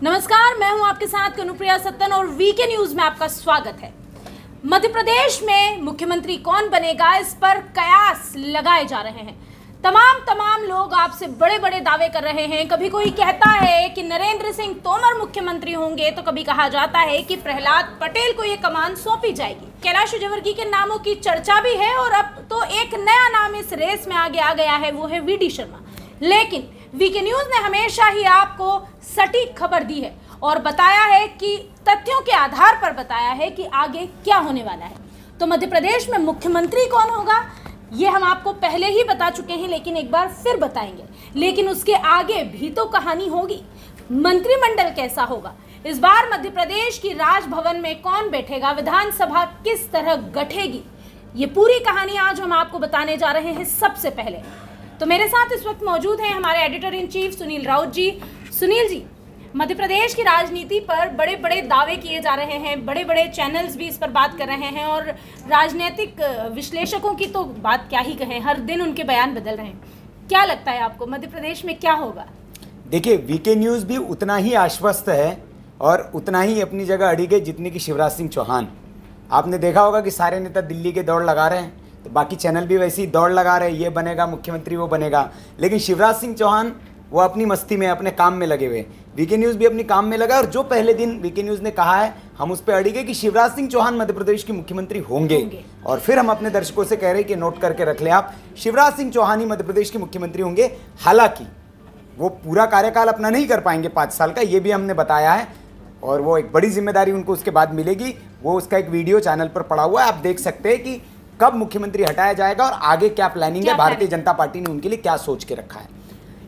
नमस्कार, मैं हूं आपके साथ कनुप्रिया सत्तन और वीके न्यूज में आपका स्वागत है। मध्य प्रदेश में मुख्यमंत्री कौन बनेगा, इस पर कयास लगाए जा रहे हैं। तमाम लोग आपसे बड़े बड़े दावे कर रहे हैं। कभी कोई कहता है कि नरेंद्र सिंह तोमर मुख्यमंत्री होंगे, तो कभी कहा जाता है कि प्रहलाद पटेल को यह कमान सौंपी जाएगी। कैलाश विजयवर्गीय के नामों की चर्चा भी है और अब तो एक नया नाम इस रेस में आगे आ गया है, वो है वीडी शर्मा। लेकिन वीके न्यूज ने हमेशा ही आपको सटीक खबर दी है और बताया है कि तथ्यों के आधार पर बताया है कि आगे क्या होने वाला है। तो मध्य प्रदेश में मुख्यमंत्री कौन होगा ये हम आपको पहले ही बता चुके हैं, लेकिन एक बार फिर बताएंगे। लेकिन उसके आगे भी तो कहानी होगी। मंत्रिमंडल कैसा होगा, इस बार मध्य प्रदेश की राजभवन में कौन बैठेगा, विधानसभा किस तरह गठेगी, ये पूरी कहानी आज हम आपको बताने जा रहे हैं। सबसे पहले तो मेरे साथ इस वक्त मौजूद हैं हमारे editor in chief Sunil Raut ji. Sunil ji, Madhya Pradesh की राजनीति पर बड़े बड़े दावे किए जा रहे हैं, बड़े बड़े चैनल्स भी इस पर बात कर रहे हैं और राजनीतिक विश्लेषकों की तो बात क्या ही कहें, हर दिन उनके बयान बदल रहे हैं। क्या लगता है आपको मध्य प्रदेश में क्या होगा? देखिए, वीके न्यूज़ भी उतना ही आश्वस्त है और उतना ही अपनी जगह अड़ी गई जितनी कि शिवराज सिंह चौहान। आपने देखा होगा कि सारे नेता दिल्ली के दौड़ लगा रहे हैं, तो बाकी चैनल भी वैसे ही दौड़ लगा रहे हैं, ये बनेगा मुख्यमंत्री, वो बनेगा। लेकिन शिवराज सिंह चौहान वो अपनी मस्ती में, अपने काम में लगे हुए। वीके न्यूज़ भी अपनी काम में लगा और जो पहले दिन वीके न्यूज़ ने कहा है, हम उस पर अड़ी गए कि शिवराज सिंह चौहान मध्य प्रदेश के मुख्यमंत्री होंगे। और फिर हम अपने दर्शकों से कह रहे हैं कि नोट करके रख ले आप, शिवराज सिंह चौहान ही मध्य प्रदेश के मुख्यमंत्री होंगे। हालांकि वो पूरा कार्यकाल अपना नहीं कर पाएंगे 5 साल का, ये भी हमने बताया है और वो एक बड़ी जिम्मेदारी उनको उसके बाद मिलेगी। वो उसका एक वीडियो चैनल पर पड़ा हुआ है, आप देख सकते हैं कि कब मुख्यमंत्री हटाया जाएगा और आगे क्या प्लानिंग है, भारतीय जनता पार्टी ने उनके लिए क्या सोच के रखा है।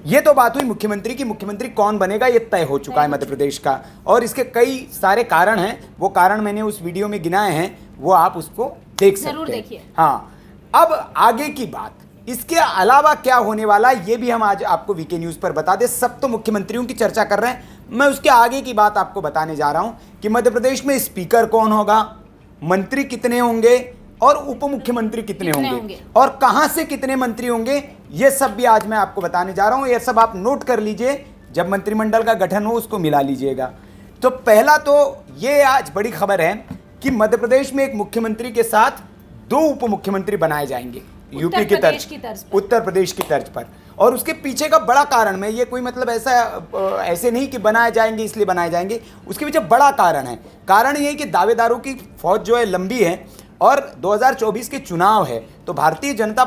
ये तो बात हुई मुख्यमंत्री की। मुख्यमंत्री कौन बनेगा ये तय हो चुका है मध्य प्रदेश का और इसके कई सारे कारण हैं। वो कारण मैंने उस वीडियो में गिनाए हैं, वो आप उसको देख सकते हैं। हाँ, अब आगे की बात, इसके अलावा क्या होने वाला ये भी हम आज आपको वीके न्यूज़ पर बता दें। सब तो मुख्यमंत्रियों की चर्चा कर रहे हैं, मैं उसके आगे की बात आपको बताने जा रहा हूं कि मध्य प्रदेश में स्पीकर कौन होगा, मंत्री कितने होंगे और उप मुख्यमंत्री कितने होंगे और कहां से कितने मंत्री होंगे, ये सब भी आज मैं आपको बताने जा रहा हूं। ये सब आप नोट कर लीजिए, जब मंत्रिमंडल का गठन हो उसको मिला लीजिएगा। तो पहला तो ये आज बड़ी खबर है कि मध्य प्रदेश में एक मुख्यमंत्री के साथ 2 उप मुख्यमंत्री बनाए जाएंगे यूपी की तर्ज पर, उत्तर प्रदेश की तर्ज पर। और उसके पीछे का बड़ा कारण, मैं ये कोई मतलब ऐसे नहीं कि बनाए जाएंगे इसलिए बनाए जाएंगे, उसके पीछे बड़ा कारण है। कारण ये है कि दावेदारों की फौज जो है लंबी है और 2024 के चुनाव है, तो भारतीय जनता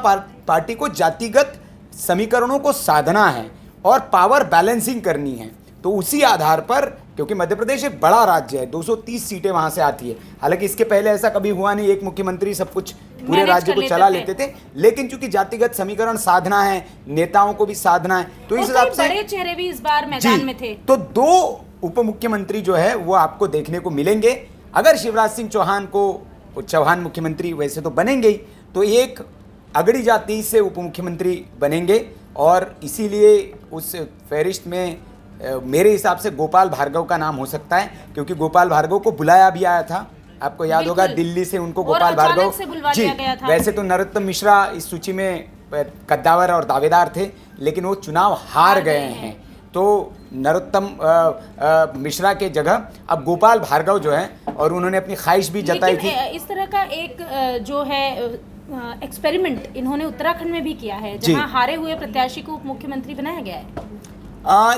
पार्टी को जातिगत समीकरणों को साधना है और पावर बैलेंसिंग करनी है। तो उसी आधार पर, क्योंकि मध्य प्रदेश एक बड़ा राज्य है, 230 सीटें वहां से आती है। हालांकि इसके पहले ऐसा कभी हुआ नहीं, एक मुख्यमंत्री सब कुछ पूरे राज्य को चला लेते थे। लेकिन चूंकि जातिगत समीकरण साधना है, नेताओं को भी साधना है, तो इस हिसाब से बड़े चेहरे भी इस बार मैदान में थे। तो 2 उप मुख्यमंत्री जो है वो आपको देखने को मिलेंगे। अगर शिवराज सिंह चौहान को चौहान मुख्यमंत्री वैसे तो बनेंगे ही, तो एक अगड़ी जाति से उप मुख्यमंत्री बनेंगे और इसीलिए उस फहरिस्त में मेरे हिसाब से गोपाल भार्गव का नाम हो सकता है, क्योंकि गोपाल भार्गव को बुलाया भी आया था, आपको याद होगा, दिल्ली से उनको गोपाल भार्गव जी। वैसे तो नरोत्तम मिश्रा इस सूची में कद्दावर और दावेदार थे, लेकिन वो चुनाव हार गए हैं, तो नरोत्तम मिश्रा के जगह अब गोपाल भार्गव जो है, और उन्होंने अपनी ख्वाहिश भी जताई थी। इस तरह का एक जो है एक्सपेरिमेंट इन्होंने उत्तराखंड में भी किया है, जहां हारे हुए प्रत्याशी को उप मुख्यमंत्री बनाया गया है।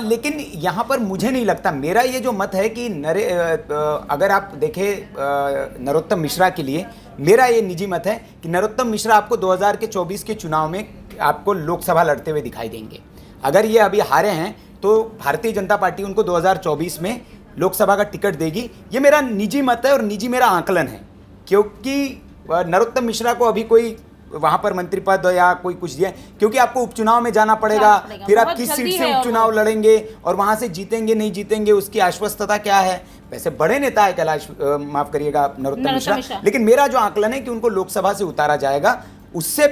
लेकिन यहाँ पर मुझे नहीं लगता, मेरा ये जो मत है कि अगर आप देखें नरोत्तम मिश्रा के लिए, मेरा ये निजी मत है कि नरोत्तम मिश्रा आपको 2024 के चुनाव में आपको लोकसभा लड़ते हुए दिखाई देंगे। अगर ये अभी हारे हैं तो भारतीय जनता पार्टी उनको 2024 में लोकसभा का टिकट देगी। ये मेरा निजी मत है और निजी मेरा आकलन है, क्योंकि नरोत्तम मिश्रा को अभी कोई वहां पर मंत्री पद या कोई कुछ दिया, क्योंकि आपको उपचुनाव में जाना पड़ेगा, फिर आप किस सीट से उपचुनाव लड़ेंगे और वहां से जीतेंगे नहीं जीतेंगे उसकी आश्वस्तता क्या है। वैसे बड़े नेता है कैलाश, माफ करिएगा, नरोत्तम मिश्रा, लेकिन मेरा जो आकलन है कि उनको लोकसभा से उतारा जाएगा। उससे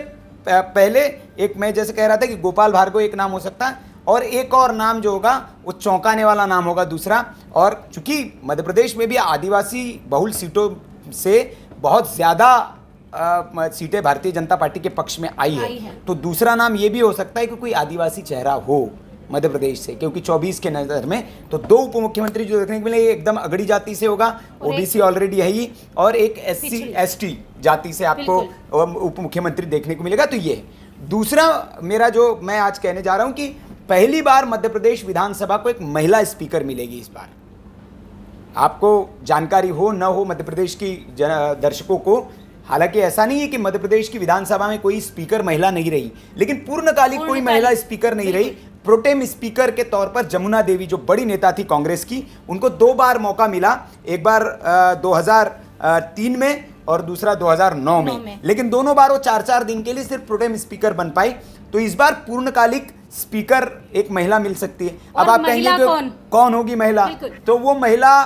पहले एक मैं जैसे कह रहा था कि गोपाल भार्गव एक नाम हो सकता है और एक और नाम जो होगा वो चौंकाने वाला नाम होगा दूसरा। और चूंकि मध्य प्रदेश में भी आदिवासी बहुल सीटों से बहुत ज़्यादा सीटें भारतीय जनता पार्टी के पक्ष में आई है, तो दूसरा नाम ये भी हो सकता है कि कोई आदिवासी चेहरा हो मध्य प्रदेश से, क्योंकि 24 के नज़र में तो 2 उप मुख्यमंत्री जो देखने को मिले एकदम अगड़ी जाति से होगा, ओबीसी ऑलरेडी है ही, और एक SC ST जाति से आपको उप मुख्यमंत्री देखने को मिलेगा। तो ये है। दूसरा मेरा जो मैं आज कहने जा रहा हूं कि पहली बार मध्य प्रदेश विधानसभा को एक महिला स्पीकर मिलेगी इस बार। आपको जानकारी हो न हो मध्य प्रदेश की दर्शकों को, हालांकि ऐसा नहीं है कि मध्य प्रदेश की विधानसभा में कोई स्पीकर महिला नहीं रही, लेकिन पूर्णकालिक कोई महिला स्पीकर नहीं रही। प्रोटेम स्पीकर के तौर पर जमुना देवी जो बड़ी नेता थी कांग्रेस की, उनको 2 बार मौका मिला, एक बार 2003 में और दूसरा 2009 में, लेकिन दोनों बार वो 4-4 दिन के लिए सिर्फ प्रोटेम स्पीकर बन पाई। तो इस बार पूर्णकालिक स्पीकर एक महिला मिल सकती है। अब आप कहेंगे कि कौन होगी महिला, तो वो महिला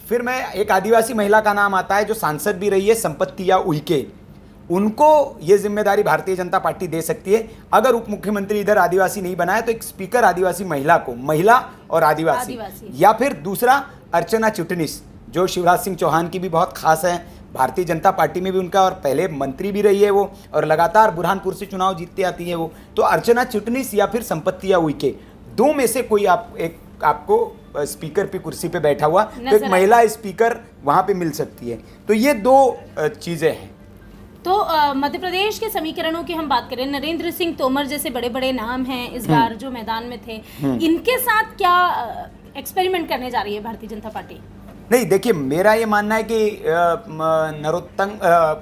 फिर मैं एक आदिवासी महिला का नाम आता है जो सांसद भी रही है, संपत्तिया उइके। उनको ये जिम्मेदारी भारतीय जनता पार्टी दे सकती है। अगर उप मुख्यमंत्री इधर आदिवासी नहीं बनाए तो एक स्पीकर आदिवासी महिला को, महिला और आदिवासी। या फिर दूसरा अर्चना चिटनिस जो शिवराज सिंह चौहान की भी बहुत खास है, भारतीय जनता पार्टी में भी उनका, और पहले मंत्री भी रही है वो, और लगातार बुरहानपुर से चुनाव जीतते आती है वो। तो अर्चना चिटनिस या फिर संपत्तिया उइके, 2 में से कोई आपको स्पीकर की कुर्सी पे बैठा हुआ तो एक महिला स्पीकर वहां पे मिल सकती है। तो ये 2 चीजें हैं। तो मध्य प्रदेश के समीकरणों की हम बात करें, नरेंद्र सिंह तोमर जैसे बड़े बड़े नाम हैं इस बार जो मैदान में थे, इनके साथ क्या एक्सपेरिमेंट करने जा रही है भारतीय जनता पार्टी? नहीं, देखिए मेरा ये मानना है कि नरोत्तम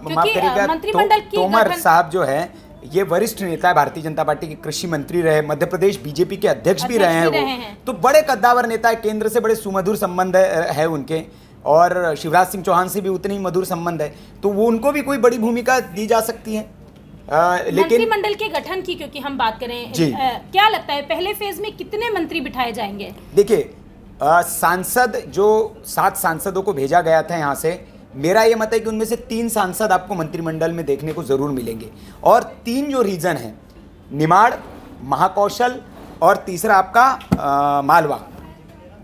मंत्रिमंडल तोमर साहब जो है ये वरिष्ठ नेता है भारतीय जनता पार्टी के, कृषि मंत्री रहे, मध्य प्रदेश बीजेपी के अध्यक्ष भी रहे हैं वो। तो बड़े कद्दावर नेता है, केंद्र से बड़े सुमधुर संबंध है उनके, और शिवराज सिंह चौहान से भी उतनी ही मधुर संबंध है। तो वो उनको भी कोई बड़ी भूमिका दी जा सकती है। लेकिन मंत्रिमंडल के गठन की क्योंकि हम बात करें, क्या लगता है पहले फेज में कितने मंत्री बिठाए जाएंगे? देखिए सांसद जो 7 सांसदों को भेजा गया था यहाँ से, मेरा ये मत है कि उनमें से 3 सांसद आपको मंत्रिमंडल में देखने को जरूर मिलेंगे, और 3 जो रीजन हैं, निमाड़, महाकौशल और तीसरा आपका मालवा,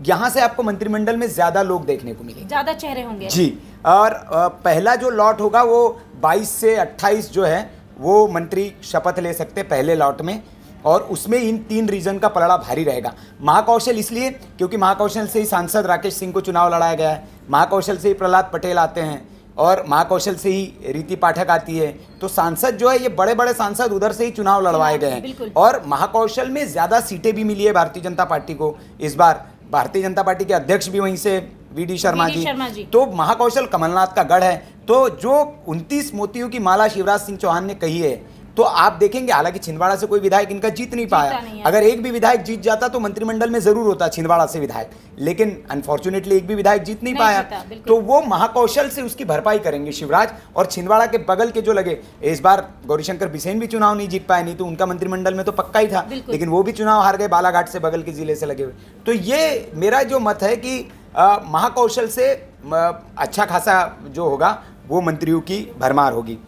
यहाँ से आपको मंत्रिमंडल में ज्यादा लोग देखने को मिलेंगे, ज्यादा चेहरे होंगे जी। और पहला जो लॉट होगा वो 22 से 28 जो है वो मंत्री शपथ ले सकते पहले लॉट में, और उसमें इन 3 रीजन का पलड़ा भारी रहेगा। महाकौशल इसलिए क्योंकि महाकौशल से ही सांसद राकेश सिंह को चुनाव लड़ाया गया है, महाकौशल से ही प्रहलाद पटेल आते हैं, और महाकौशल से ही रीति पाठक आती है। तो सांसद जो है ये बड़े बड़े सांसद उधर से ही चुनाव लड़वाए गए हैं, और महाकौशल में ज़्यादा सीटें भी मिली है भारतीय जनता पार्टी को इस बार। भारतीय जनता पार्टी के अध्यक्ष भी वहीं से वी.डी. शर्मा जी। तो महाकौशल कमलनाथ का गढ़ है। तो जो 29 मोतियों की माला शिवराज सिंह चौहान ने कही है, तो आप देखेंगे, हालांकि छिंदवाड़ा से कोई विधायक इनका जीत नहीं पाया। अगर एक भी विधायक जीत जाता तो मंत्रिमंडल में जरूर होता छिंदवाड़ा से विधायक, लेकिन अनफॉर्चुनेटली एक भी विधायक जीत नहीं पाया। तो वो महाकौशल से उसकी भरपाई करेंगे शिवराज। और छिंदवाड़ा के बगल के जो लगे, इस बार गौरीशंकर बिसेन भी चुनाव नहीं जीत पाए, नहीं तो उनका मंत्रिमंडल में तो पक्का ही था, लेकिन वो भी चुनाव हार गए, बालाघाट से बगल के जिले से लगे हुए। तो ये मेरा जो मत है कि महाकौशल से अच्छा खासा जो होगा वो मंत्रियों की भरमार होगी।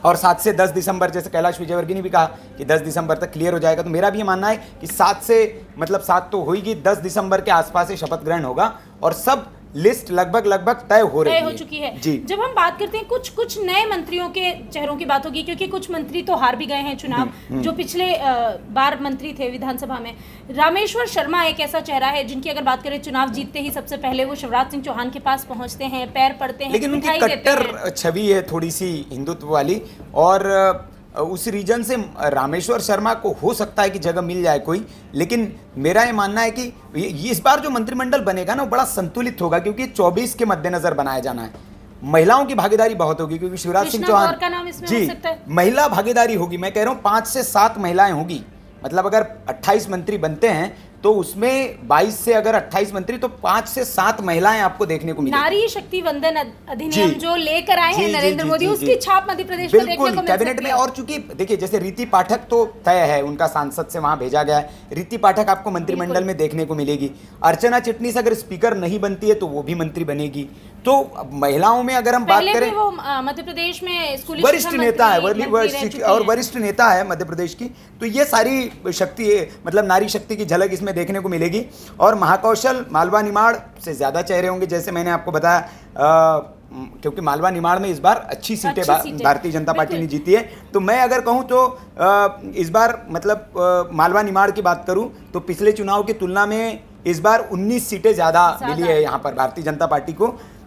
और 7 से 10 दिसंबर, जैसे कैलाश विजयवर्गीय ने भी कहा कि 10 दिसंबर तक क्लियर हो जाएगा, तो मेरा भी ये मानना है कि 7 तो होगी, 10 दिसंबर के आसपास से शपथ ग्रहण होगा, और सब लिस्ट लगभग तय हो चुकी है जी। जब हम बात करते हैं कुछ नए मंत्रियों के चेहरों की बात होगी, क्योंकि कुछ मंत्री तो हार भी गए हैं चुनाव, जो पिछले बार मंत्री थे विधानसभा में। रामेश्वर शर्मा एक ऐसा चेहरा है जिनकी अगर बात करें, चुनाव जीतते ही सबसे पहले वो शिवराज सिंह चौहान के पास पहुंचते हैं, पैर पड़ते हैं, लेकिन उनकी कट्टर छवि है थोड़ी सी हिंदुत्व वाली, और उस रीजन से रामेश्वर शर्मा को हो सकता है कि जगह मिल जाए कोई। लेकिन मेरा ये मानना है कि इस बार जो मंत्रिमंडल बनेगा ना वो बड़ा संतुलित होगा, क्योंकि 24 के मद्देनजर बनाया जाना है। महिलाओं की भागीदारी बहुत होगी, क्योंकि शिवराज सिंह चौहान जी महिला भागीदारी होगी। मैं कह रहा हूँ 5 से 7 महिलाएं होगी, मतलब अगर 28 मंत्री बनते हैं तो उसमें 22 से अगर 28 मंत्री, तो 5 से 7 महिलाएं आपको देखने को मिलेंगी। नारी शक्ति वंदन अधिनियम जो लेकर आए हैं नरेंद्र मोदी, उसकी छाप मध्य प्रदेश में देखने को मिल सकती है कैबिनेट में। और चूंकि देखिए, जैसे रीति पाठक तो तय है, उनका सांसद से वहां भेजा गया है, रीति पाठक आपको मंत्रिमंडल में देखने को मिलेगी। अर्चना चिटनिस अगर स्पीकर नहीं बनती है तो वो भी मंत्री बनेगी। तो महिलाओं में अगर हम बात करें, वो मध्य प्रदेश में वरिष्ठ नेता है और वरिष्ठ नेता है मध्य प्रदेश की, तो ये सारी शक्ति, मतलब नारी शक्ति की झलक इसमें देखने को मिलेगी। और महाकौशल, मालवा, निमाड़ से ज़्यादा चेहरे होंगे, जैसे मैंने आपको बताया क्योंकि मालवा निमाड़ में इस बार अच्छी सीटें भारतीय जनता पार्टी ने जीती है। तो मैं अगर कहूँ तो इस बार मतलब मालवा निमाड़ की बात करूँ तो पिछले चुनाव की तुलना में इस बार 19 सीटें ज़्यादा मिली है यहाँ पर भारतीय जनता पार्टी को।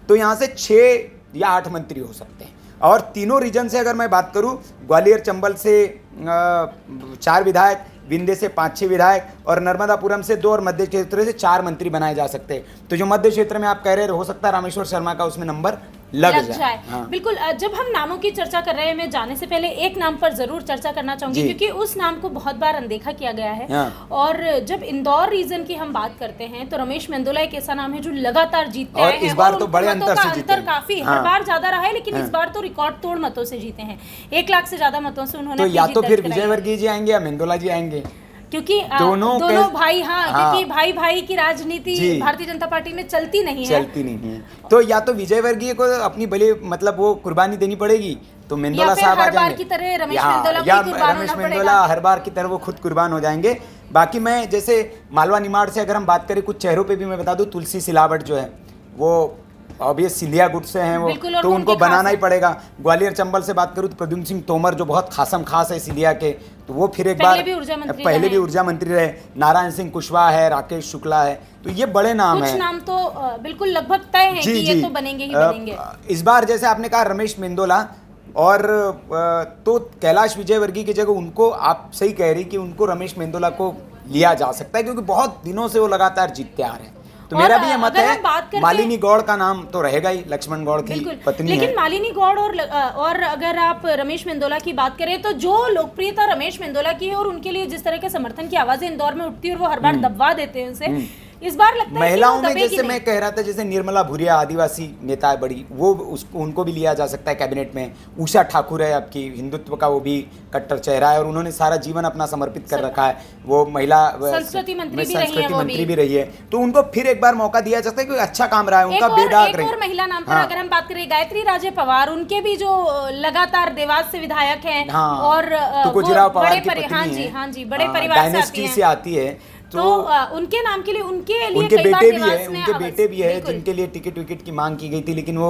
तो यहाँ से 6 या 8 मंत्री हो सकते हैं। और तीनों रीजन से अगर मैं बात करूं, ग्वालियर चंबल से 4 विधायक, विंध्य से 5-6 विधायक और नर्मदापुरम से 2 और मध्य क्षेत्र से 4 मंत्री बनाए जा सकते हैं। तो जो मध्य क्षेत्र में आप कह रहे हो सकता है रामेश्वर शर्मा का उसमें नंबर लग जाए। हाँ। बिल्कुल। जब हम नामों की चर्चा कर रहे हैं, मैं जाने से पहले एक नाम पर जरूर चर्चा करना चाहूंगी क्योंकि उस नाम को बहुत बार अनदेखा किया गया है। हाँ। और जब इंदौर रीजन की हम बात करते हैं तो रमेश मेंदोला एक ऐसा नाम है जो लगातार जीतते हैं। इस बार तो बड़े अंतर से जीते हैं। काफी हर बार ज्यादा रहा है, लेकिन इस बार तो रिकॉर्ड तोड़ मतों से जीते हैं। 1 लाख से ज्यादा मतों से उन्होंने। तो या तो फिर विजयवर्गीय जी आएंगे या मेंदोला जी आएंगे, क्योंकि दोनों भाई। हाँ, क्योंकि भाई भाई की राजनीति भारतीय जनता पार्टी में चलती नहीं है। तो या तो विजयवर्गीय को अपनी बड़े मतलब वो कुर्बानी देनी पड़ेगी, तो मेंदोला साहब आ जाएंगे, की तरह रमेश मेंदोला हर बार की तरह वो खुद कुर्बान हो जाएंगे। बाकी मैं जैसे मालवा निमाड़ से अगर हम बात करें, कुछ चेहरों पे भी मैं बता दूं, तुलसी सिलावट जो है वो ऑब्वियस सिंधिया गुट से हैं वो, तो उनको बनाना ही पड़ेगा। ग्वालियर चंबल से बात करूं तो प्रद्युम्न सिंह तोमर जो बहुत खास है सिंधिया के, तो वो फिर एक बार पहले भी ऊर्जा मंत्री रहे। नारायण सिंह कुशवाहा है, राकेश शुक्ला है, तो ये बड़े नाम हैं। कुछ नाम तो बिल्कुल लगभग तय हैं कि ये तो बनेंगे ही बनेंगे। इस बार जैसे आपने कहा रमेश मेंदोला और तो कैलाश विजयवर्गीय की जगह उनको, आप सही कह रही कि उनको रमेश मेंदोला को लिया जा सकता है क्योंकि बहुत दिनों से वो लगातार जीतते आ रहे हैं। तो मेरा भी ये मत है मालिनी गौड़ का नाम तो रहेगा ही, लक्ष्मण गौड़ की पत्नी लेकिन मालिनी गौड़ और अगर आप रमेश मेंदोला की बात करें तो जो लोकप्रियता रमेश मेंदोला की है और उनके लिए जिस तरह के समर्थन की आवाजें इंदौर में उठती है और वो हर बार दबवा देते हैं उसे, इस बार लगता है महिलाओं में जैसे मैं कह रहा था, जैसे निर्मला भूरिया आदिवासी नेता है बड़ी, वो उनको भी लिया जा सकता है कैबिनेट में। उषा ठाकुर है आपकी, हिंदुत्व का वो भी कट्टर चेहरा है और उन्होंने सारा जीवन अपना समर्पित कर रखा है। वो महिला संस्कृति मंत्री भी रही है, तो उनको फिर एक बार मौका दिया जा सकता है क्योंकि अच्छा काम रहा है उनका। बेदाग रही। और महिला नाम पर अगर हम बात करें, गायत्री राजे पवार, उनके भी जो लगातार देवास से विधायक हैं और बड़े परिवार से आती है, तो उनके नाम के लिए उनके बेटे भी है जिनके लिए टिकट विकेट की मांग की गई थी, लेकिन वो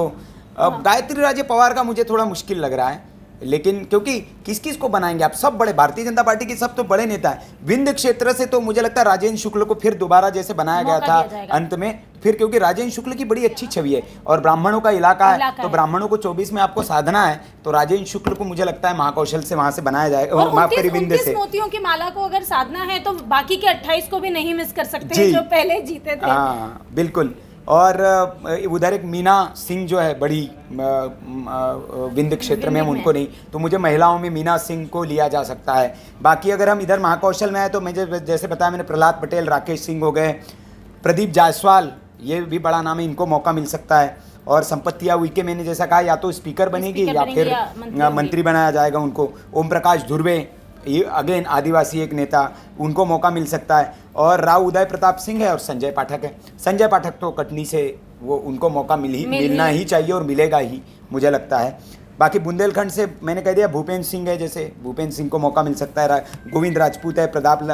गायत्री राजे पवार का मुझे थोड़ा मुश्किल लग रहा है। लेकिन क्योंकि किस को बनाएंगे आप, सब बड़े भारतीय जनता पार्टी के सब तो बड़े नेता हैं। विंध्य क्षेत्र से तो मुझे लगता है राजेंद्र शुक्ल को फिर दोबारा जैसे बनाया गया था अंत में, फिर क्योंकि राजेंद्र शुक्ल की बड़ी अच्छी छवि है और ब्राह्मणों का इलाका है, तो ब्राह्मणों को 24 में आपको साधना है, तो राजेंद्र शुक्ल को मुझे लगता है महाकौशल से वहां से बनाया जाएगा। माफ करिए, विंध्य से मोतियों की माला को अगर साधना है तो बाकी के 28 को भी नहीं मिस कर सकते जो पहले जीते थे। हाँ बिल्कुल। और उधर एक मीना सिंह जो है बड़ी विंध्य क्षेत्र में, उनको नहीं, तो मुझे महिलाओं में मीना सिंह को लिया जा सकता है। बाकी अगर हम इधर महाकौशल में आए तो मुझे जैसे बताया मैंने, प्रहलाद पटेल, राकेश सिंह हो गए, प्रदीप जायसवाल, ये भी बड़ा नाम है, इनको मौका मिल सकता है। और संपत्तिया उइके मैंने जैसा कहा, या तो स्पीकर बनेगी या फिर मंत्री बनाया जाएगा उनको। ओम प्रकाश धुर्वे, ये अगेन आदिवासी एक नेता, उनको मौका मिल सकता है। और राव उदय प्रताप सिंह है और संजय पाठक है। संजय पाठक तो कटनी से, वो उनको मौका मिलना ही चाहिए और मिलेगा ही मुझे लगता है। बाकी बुंदेलखंड से मैंने कह दिया भूपेंद्र सिंह है, जैसे भूपेंद्र सिंह को मौका मिल सकता है। गोविंद राजपूत है, प्रताप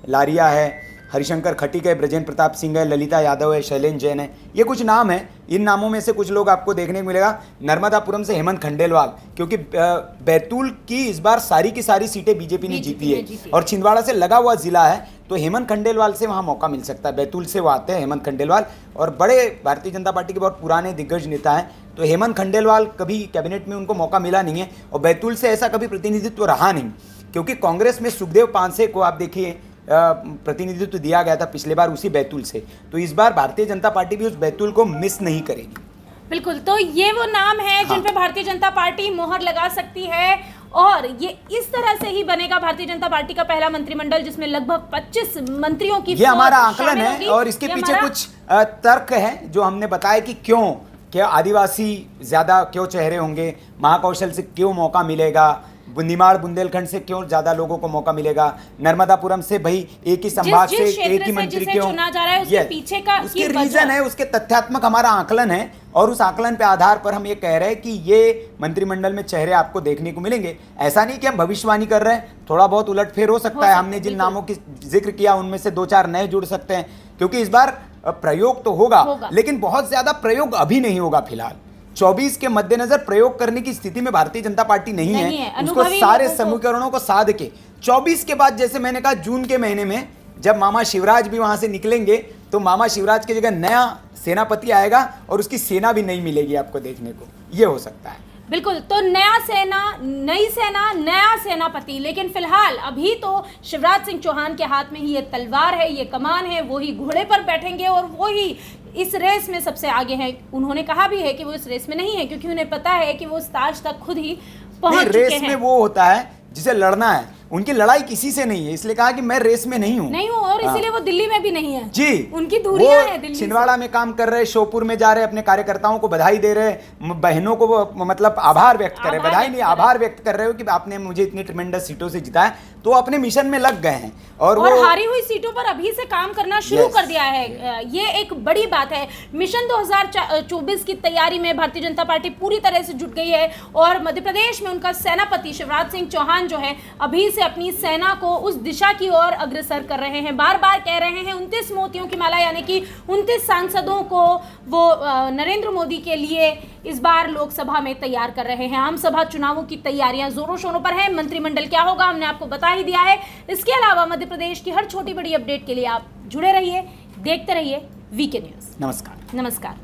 लारिया है, हरिशंकर खटीक है, ब्रजेंद्र प्रताप सिंह है, ललिता यादव है, शैलेंद्र जैन है, ये कुछ नाम है। इन नामों में से कुछ लोग आपको देखने को मिलेगा। नर्मदापुरम से हेमंत खंडेलवाल, क्योंकि बैतूल की इस बार सारी की सारी सीटें बीजेपी ने जीती है और छिंदवाड़ा से लगा हुआ जिला है, तो हेमंत खंडेलवाल से वहाँ मौका मिल सकता है। बैतूल से वो आते हैं हेमंत खंडेलवाल और बड़े भारतीय जनता पार्टी के बहुत पुराने दिग्गज नेता हैं, तो हेमंत खंडेलवाल कभी कैबिनेट में उनको मौका मिला नहीं है और बैतूल से ऐसा कभी प्रतिनिधित्व रहा नहीं, क्योंकि कांग्रेस में सुखदेव पांसे को आप देखिए प्रतिनिधित्व दिया गया था पिछले बार उसी बैतूल से, तो इस बार भारतीय जनता पार्टी भी उस बैतूल को मिस नहीं करेगी। बिल्कुल, तो ये वो नाम है जिन पे भारतीय जनता पार्टी मोहर लगा सकती है और ये इस तरह से ही बनेगा भारतीय जनता पार्टी का पहला मंत्रिमंडल, जिसमें लगभग 25 मंत्रियों की ये हमारा आकलन है और इसके पीछे कुछ तर्क है जो हमने बताया कि क्या आदिवासी ज्यादा क्यों चेहरे होंगे, महाकौशल से क्यों मौका मिलेगा, निमाड़ बुंदेलखंड से क्यों ज्यादा लोगों को मौका मिलेगा, नर्मदापुरम से भाई एक ही संभाग से एक ही मंत्री क्यों चुना जा रहा है, उसके पीछे का उसके रीजन है, उसके तथ्यात्मक हमारा आकलन है और उस आकलन पे आधार पर हम ये कह रहे हैं कि ये मंत्रिमंडल में चेहरे आपको देखने को मिलेंगे। ऐसा नहीं कि हम भविष्यवाणी कर रहे हैं, थोड़ा बहुत उलटफेर हो सकता है। हमने जिन नामों की जिक्र किया उनमें से 2-4 नए जुड़ सकते हैं, क्योंकि इस बार प्रयोग तो होगा लेकिन बहुत ज्यादा प्रयोग अभी नहीं होगा फिलहाल, 24 के मद्देनजर प्रयोग करने की स्थिति में भारतीय जनता पार्टी नहीं है। उसको अनुभवी सारे लोगों को- समीकरणों को साध के 24 के बाद, जैसे मैंने कहा, जून के महीने में जब मामा शिवराज भी वहां से निकलेंगे तो मामा शिवराज की जगह नया सेनापति आएगा और उसकी सेना भी नहीं मिलेगी आपको देखने को, ये हो सकता है। बिल्कुल, तो नया सेना, नई सेना, नया सेनापति, लेकिन फिलहाल अभी तो शिवराज सिंह चौहान के हाथ में ही ये तलवार है, ये कमान है, वो ही घोड़े पर बैठेंगे और वो ही इस रेस में सबसे आगे हैं। उन्होंने कहा भी है कि वो इस रेस में नहीं है क्योंकि उन्हें पता है कि वो उस ताज तक खुद ही पहुंच चुके हैं। रेस में वो होता है जिसे लड़ना है, उनकी लड़ाई किसी से नहीं है, इसलिए कहा कि मैं रेस में नहीं हूँ और इसीलिए वो दिल्ली में भी नहीं है जी। उनकी दूरियां हैं दिल्ली से। छिंदवाड़ा में काम कर रहे, श्योपुर में जा रहे, अपने कार्यकर्ताओं को बधाई दे रहे, बहनों को मतलब आभार व्यक्त कर रहे, बधाई नहीं आभार व्यक्त कर रहे हो कि आपने मुझे इतनी ट्रिमेंडस सीटों से जिताया, तो अपने मिशन में लग गए हैं और वो हारी हुई सीटों पर अभी से काम करना शुरू कर दिया है। ये एक बड़ी बात है। मिशन 2024 की तैयारी में भारतीय जनता पार्टी पूरी तरह से जुट गई है और मध्य प्रदेश में उनका सेनापति शिवराज सिंह चौहान जो है अभी से अपनी सेना को उस दिशा की ओर अग्रसर कर रहे हैं। बार बार कह रहे हैं 29 मोतियों की माला, यानी कि 29 सांसदों को वो नरेंद्र मोदी के लिए इस बार लोकसभा में तैयार कर रहे हैं। आम सभा चुनावों की तैयारियां जोरों शोरों पर है। मंत्रिमंडल क्या होगा हमने आपको बता ही दिया है। इसके अलावा मध्य प्रदेश की हर छोटी बड़ी अपडेट के लिए आप जुड़े रहिए, देखते रहिए वीके न्यूज। नमस्कार।